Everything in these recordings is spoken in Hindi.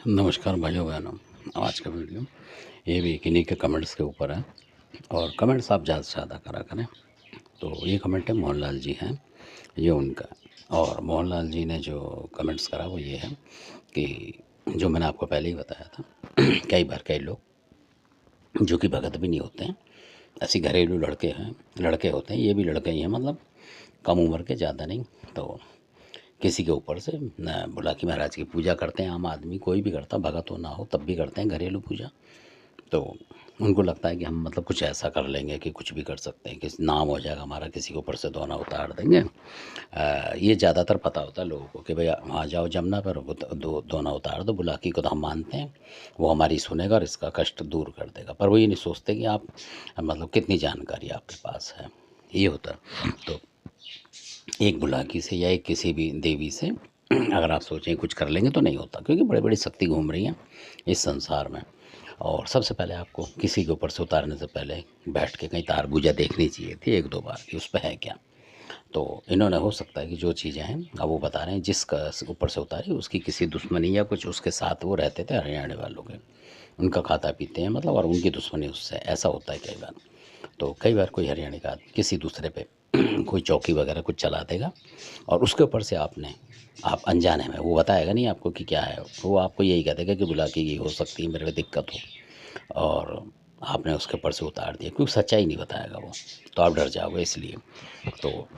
नमस्कार भाइयों बहनों। आज का वीडियो ये भी किन्हीं के कमेंट्स के ऊपर है और कमेंट्स आप ज़्यादा से ज़्यादा करा करें। तो ये कमेंट है मोहनलाल जी हैं, ये उनका। और मोहनलाल जी ने जो कमेंट्स करा वो ये है कि जो मैंने आपको पहले ही बताया था कई बार कई लोग जो कि भगत भी नहीं होते हैं, ऐसे घरेलू लड़के होते हैं, ये भी लड़के ही हैं, मतलब कम उम्र के, ज़्यादा नहीं। तो किसी के ऊपर से न बुलाकी महाराज की पूजा करते हैं, आम आदमी कोई भी करता, भगत हो ना हो तब भी करते हैं घरेलू पूजा। तो उनको लगता है कि हम मतलब कुछ ऐसा कर लेंगे कि कुछ भी कर सकते हैं, कि नाम हो जाएगा हमारा, किसी के ऊपर से दोना उतार देंगे। ये ज़्यादातर पता होता है लोगों को कि भैया वहाँ जाओ जमुना पर, वो दोना उतार दो, बुलाकी को तो हम मानते हैं, वो हमारी सुनेगा और इसका कष्ट दूर कर देगा। पर वो ये नहीं सोचते कि आप मतलब कितनी जानकारी आपके पास है, ये होता है। तो एक बुलाकी से या एक किसी भी देवी से अगर आप सोचें कुछ कर लेंगे तो नहीं होता, क्योंकि बड़ी बड़ी शक्ति घूम रही हैं इस संसार में। और सबसे पहले आपको किसी के ऊपर से उतारने से पहले बैठ के कहीं तार पूजा देखनी चाहिए थी एक दो बार कि उस पर है क्या। तो इन्होंने हो सकता है कि जो चीज़ें हैं अब वो बता रहे हैं, जिसका ऊपर से उतारी उसकी किसी दुश्मनी या कुछ उसके साथ वो रहते थे हरियाणा वालों के, उनका खाता पीते हैं मतलब, और उनकी दुश्मनी उससे, ऐसा होता है कई बार। तो कई बार कोई हरियाणा का आदमी किसी दूसरे पे कोई चौकी वगैरह कुछ चला देगा और उसके ऊपर से आप अनजाने में, वो बताएगा नहीं आपको कि क्या है, वो आपको यही कह देगा कि बुला के ये हो सकती है, मेरे को दिक्कत हो, और आपने उसके ऊपर से उतार दिया, क्योंकि सच्चाई नहीं बताएगा वो, तो आप डर जाओगे इसलिए। तो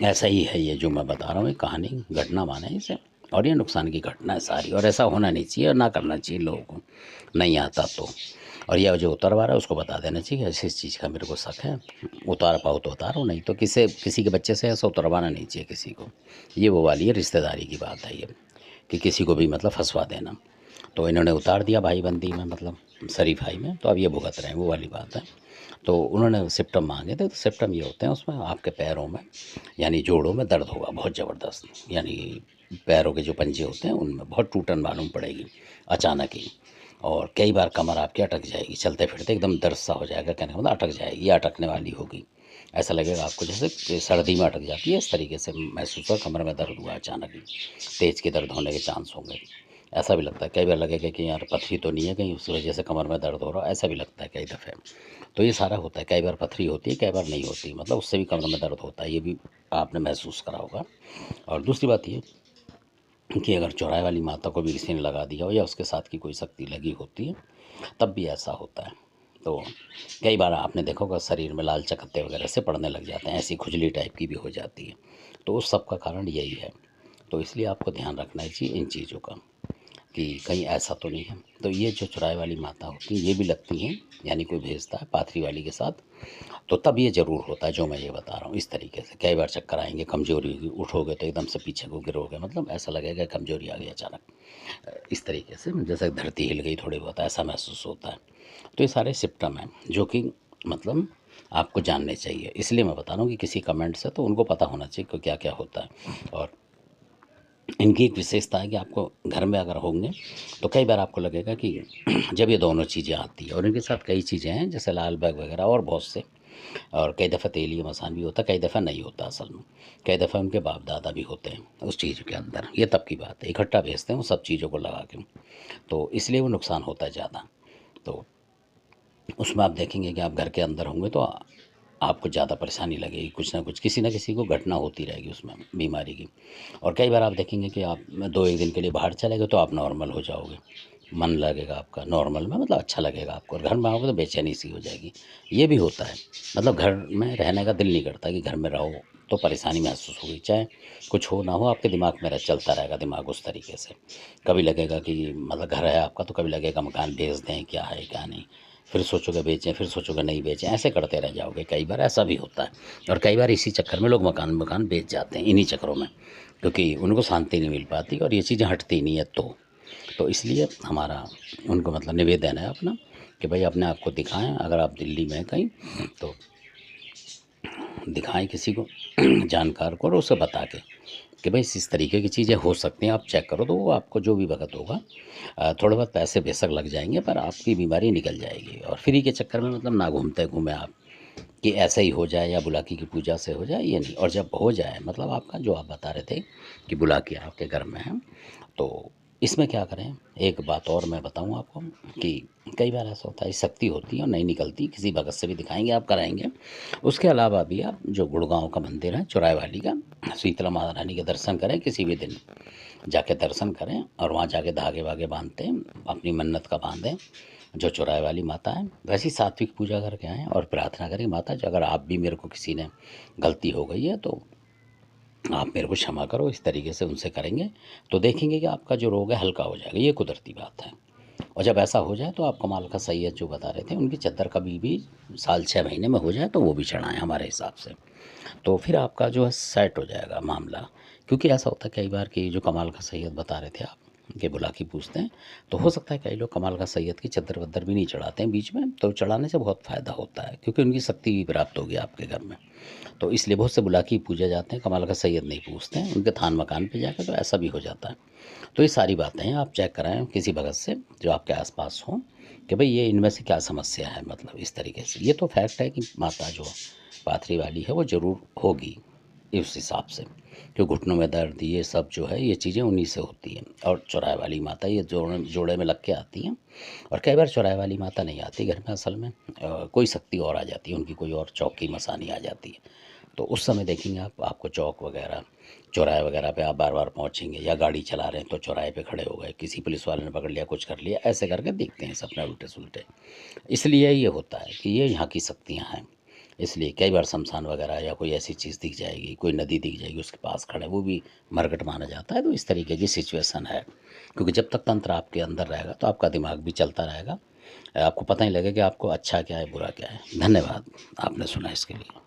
ऐसा ही है ये जो मैं बता रहा हूँ, ये कहानी घटना माने इसे, और ये नुकसान की घटना है सारी, और ऐसा होना नहीं चाहिए और ना करना चाहिए लोगों को, नहीं आता तो। और यह जो उतरवा रहा है उसको बता देना चाहिए ऐसी इस चीज़ का मेरे को शक है, उतार पाओ तो उतारो, नहीं तो किसी के बच्चे से ऐसा उतरवाना नहीं चाहिए किसी को। ये वो वाली है रिश्तेदारी की बात है ये, कि किसी को भी मतलब फंसवा देना। तो इन्होंने उतार दिया भाई बंदी में, मतलब शरीफ भाई में, तो अब ये भुगत रहे हैं, वो वाली बात है। तो उन्होंने सिप्टम मांगे थे, तो सिप्टम ये होते हैं, उसमें आपके पैरों में यानी जोड़ों में दर्द होगा बहुत ज़बरदस्त, यानी पैरों के जो पंजे होते हैं उनमें बहुत टूटन मालूम पड़ेगी अचानक ही। और कई बार कमर आपकी अटक जाएगी, चलते फिरते एकदम दर्द सा हो जाएगा, कहने का मतलब अटक जाएगी या अटकने वाली होगी। ऐसा लगेगा आपको जैसे कि सर्दी में अटक जाती है, इस तरीके से महसूस हुआ, कमर में दर्द हुआ अचानक ही, तेज़ के दर्द होने के चांस होंगे। ऐसा भी लगता है कई बार, लगेगा कि यार पथरी तो नहीं है कहीं, उस वजह से कमर में दर्द हो रहा है, ऐसा भी लगता है कई दफ़े। तो ये सारा होता है, कई बार पथरी होती है, कई बार नहीं होती, मतलब उससे भी कमर में दर्द होता है, ये भी आपने महसूस करा होगा। और दूसरी बात ये कि अगर चौराहे वाली माता को भी किसी ने लगा दिया हो या उसके साथ की कोई शक्ति लगी होती है, तब भी ऐसा होता है। तो कई बार आपने देखा होगा शरीर में लाल चकत्ते वगैरह से पड़ने लग जाते हैं, ऐसी खुजली टाइप की भी हो जाती है। तो उस सब का कारण यही है। तो इसलिए आपको ध्यान रखना चाहिए इन चीज़ों का, कि कहीं ऐसा तो नहीं है। तो ये जो चौराहे वाली माता होती हैं ये भी लगती हैं, यानी कोई भेजता है पाथरी वाली के साथ, तो तब ये ज़रूर होता है जो मैं ये बता रहा हूँ इस तरीके से। कई बार चक्कर आएंगे, कमजोरी होगी, उठोगे तो एकदम से पीछे को गिरोगे, मतलब ऐसा लगेगा कमजोरी आ गई अचानक, इस तरीके से जैसे धरती हिल गई थोड़ी बहुत, ऐसा महसूस होता है। तो ये सारे सिम्टम हैं जो कि मतलब आपको जानने चाहिए, इसलिए मैं बता रहा हूँ कि किसी कमेंट से तो उनको पता होना चाहिए कि क्या क्या होता है। और इनकी एक विशेषता है कि आपको घर में अगर होंगे तो कई बार आपको लगेगा कि जब ये दोनों चीज़ें आती है, और इनके साथ कई चीज़ें हैं जैसे लाल बाग वगैरह और बहुत से, और कई दफ़ा तेली मसान भी होता है, कई दफ़ा नहीं होता असल में, कई दफ़ा उनके बाप दादा भी होते हैं उस चीज़ के अंदर, ये तब की बात है, इकट्ठा भेजते हैं वो सब चीज़ों को लगा के, तो इसलिए वो नुकसान होता है ज़्यादा। तो उसमें आप देखेंगे कि आप घर के अंदर होंगे तो आपको ज़्यादा परेशानी लगेगी, कुछ ना कुछ किसी ना किसी को घटना होती रहेगी उसमें बीमारी की। और कई बार आप देखेंगे कि आप 2-1 दिन के लिए बाहर चले गए तो आप नॉर्मल हो जाओगे, मन लगेगा आपका नॉर्मल में, मतलब अच्छा लगेगा आपको, और घर में आओगे तो बेचैनी सी हो जाएगी। ये भी होता है, मतलब घर में रहने का दिल नहीं करता, कि घर में रहो तो परेशानी महसूस होगी, चाहे कुछ हो ना हो आपके दिमाग में चलता रहेगा दिमाग उस तरीके से। कभी लगेगा कि मतलब घर है आपका, तो कभी लगेगा मकान बेच दें, क्या है क्या नहीं, फिर सोचोगे बेचें, फिर सोचोगे नहीं बेचें, ऐसे करते रह जाओगे, कई बार ऐसा भी होता है। और कई बार इसी चक्कर में लोग मकान मकान बेच जाते हैं, इन्हीं चक्करों में, क्योंकि उनको शांति नहीं मिल पाती और ये चीज़ें हटती नहीं है। तो इसलिए हमारा उनको मतलब निवेदन है अपना, कि भाई अपने आप को दिखाएं, अगर आप दिल्ली में हैं कहीं तो दिखाएं किसी को जानकार को, और उसे बता के कि भाई इस तरीके की चीज़ें हो सकती हैं, आप चेक करो, तो वो आपको जो भी वक़्त होगा थोड़े बहुत पैसे बेशक लग जाएंगे, पर आपकी बीमारी निकल जाएगी। और फ्री के चक्कर में मतलब ना घूमते घूमें आप, कि ऐसे ही हो जाए या बुलाकी की पूजा से हो जाए, ये नहीं। और जब हो जाए, मतलब आपका जो आप बता रहे थे कि बुलाकी आपके घर में है, तो इसमें क्या करें, एक बात और मैं बताऊं आपको कि कई बार ऐसा होता है शक्ति होती है और नहीं निकलती, किसी भगत से भी दिखाएंगे, आप कराएंगे। उसके अलावा भी आप जो गुड़गांव का मंदिर है चौराहे वाली का, शीतला माता रानी के दर्शन करें, किसी भी दिन जाके दर्शन करें और वहाँ जाके धागे वागे बांधते हैं, अपनी मन्नत का बांधें जो चौराहे वाली माता है। वैसी सात्विक पूजा करके आएँ और प्रार्थना करें, माता जो अगर आप भी मेरे को किसी ने गलती हो गई है तो आप मेरे को क्षमा करो, इस तरीके से उनसे करेंगे तो देखेंगे कि आपका जो रोग है हल्का हो जाएगा, ये कुदरती बात है। और जब ऐसा हो जाए तो आप कमाल का सैयद जो बता रहे थे उनकी चद्दर कभी भी साल 6 महीने में हो जाए तो वो भी चढ़ाएं हमारे हिसाब से, तो फिर आपका जो है सेट हो जाएगा मामला। क्योंकि ऐसा होता है कई बार कि जो कमाल का सैयद बता रहे थे आप के बुला के पूछते हैं, तो हो सकता है कई लोग कमाल का सैयद की चद्दर वद्दर भी नहीं चढ़ाते हैं बीच में, तो चढ़ाने से बहुत फ़ायदा होता है क्योंकि उनकी शक्ति भी प्राप्त होगी आपके घर में। तो इसलिए बहुत से बुला के पूजा जाते हैं, कमाल का सैयद नहीं पूछते हैं, उनके थान मकान पे जाकर, तो ऐसा भी हो जाता है। तो ये सारी बातें हैं, आप चेक कराएं किसी भगत से जो आपके आसपास हो कि भाई ये इनमें से क्या समस्या है, मतलब इस तरीके से। ये तो फैक्ट है कि माता जो पाथरी वाली है वो ज़रूर होगी इस हिसाब से, जो घुटनों में दर्द ये सब जो है ये चीज़ें उन्हीं से होती हैं। और चौराहे वाली माता ये जोड़े में लग के आती हैं। और कई बार चौराहे वाली माता नहीं आती घर में, असल में कोई शक्ति और आ जाती है उनकी, कोई और चौकी मसानी आ जाती है। तो उस समय देखेंगे आप, आपको चौक वगैरह चौराहे वगैरह पे आप बार बार पहुँचेंगे, या गाड़ी चला रहे हैं तो चौराहे पे खड़े हो गए, किसी पुलिस वाले ने पकड़ लिया, कुछ कर लिया, ऐसे करके देखते हैं सपने उल्टे सुलटे। इसलिए ये होता है कि ये यहाँ की शक्तियाँ हैं। इसलिए कई बार शमशान वगैरह या कोई ऐसी चीज़ दिख जाएगी, कोई नदी दिख जाएगी, उसके पास खड़े, वो भी मरकट माना जाता है। तो इस तरीके की सिचुएशन है, क्योंकि जब तक तंत्र आपके अंदर रहेगा तो आपका दिमाग भी चलता रहेगा, आपको पता ही लगेगा कि आपको अच्छा क्या है बुरा क्या है। धन्यवाद, आपने सुना इसके लिए।